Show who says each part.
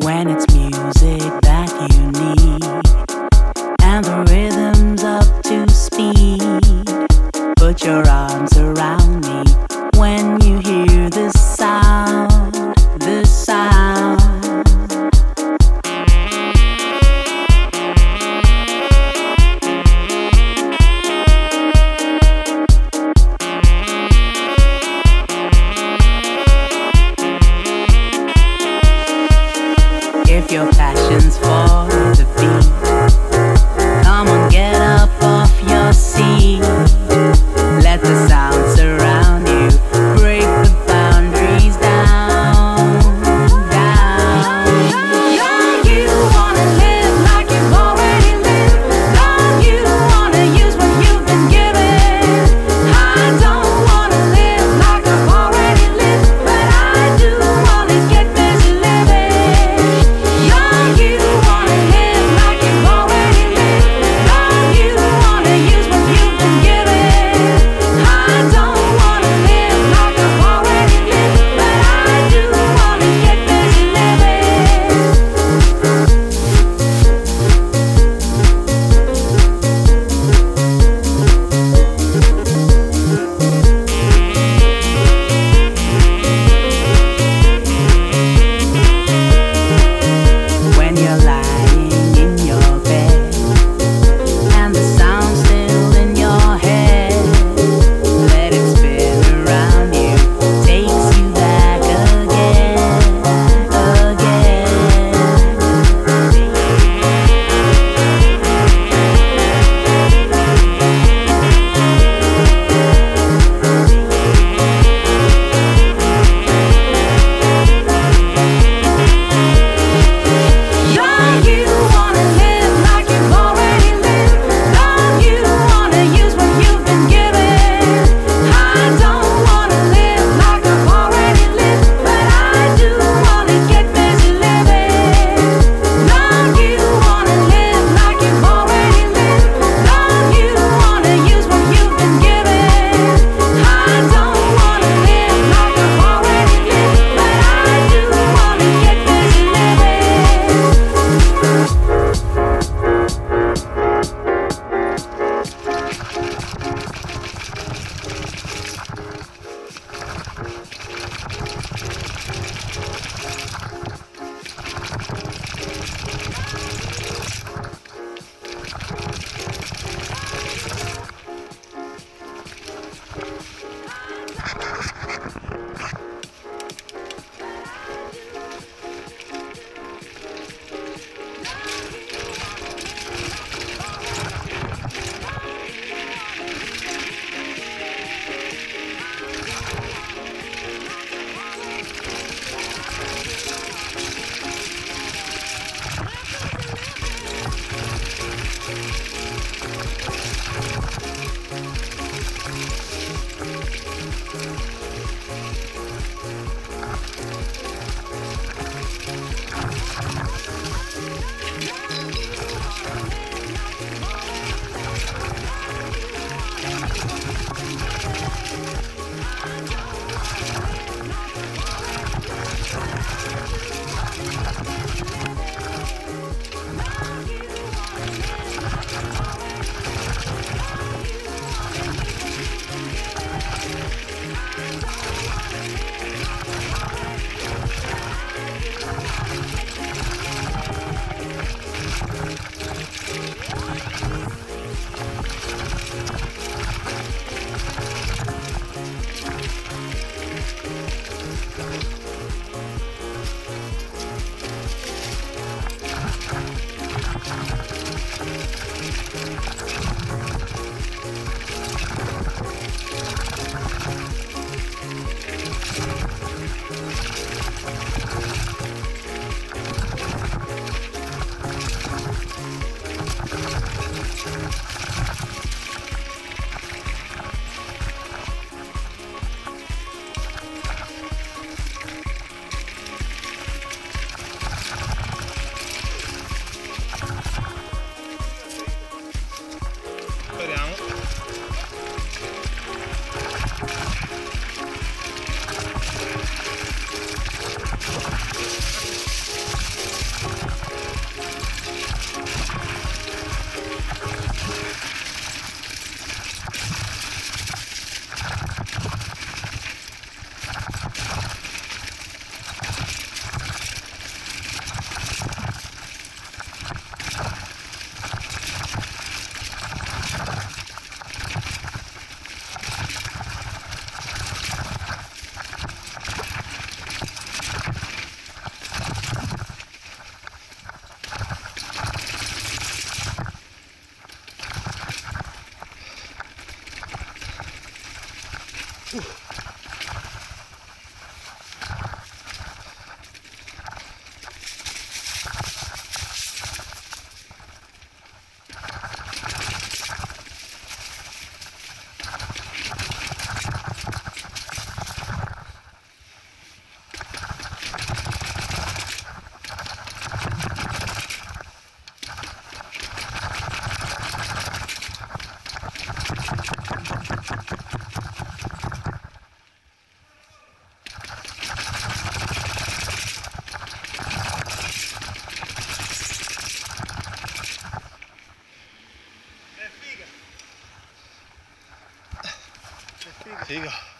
Speaker 1: When it's music that you need and the rhythm's up to speed, put your arms around me when you hear this sound, this sound. If your passion's for the beat, come on, get up off your seat. Let the sound surround you, break the boundaries down, down. Don't you wanna live like you've already lived? Don't you wanna use what you've been given? I don't wanna live like I've already lived, but I do wanna get busy living. Don't you wanna live like you've already lived? Don't you wanna use what you've been given? I don't wanna live like I've already lived, but I do wanna get busy living. When you're lying in your bed and the sound's still in your head, let it spin around you, takes you back again, again. Don't you wanna live like you've already lived? Don't you wanna use what you've been given? I don't wanna live like I've already lived, but I do wanna get busy living. Don't you wanna live like you've already lived? Don't you wanna use what you've been given? I don't wanna live like I've already lived, but I do wanna get busy living.
Speaker 2: Figa.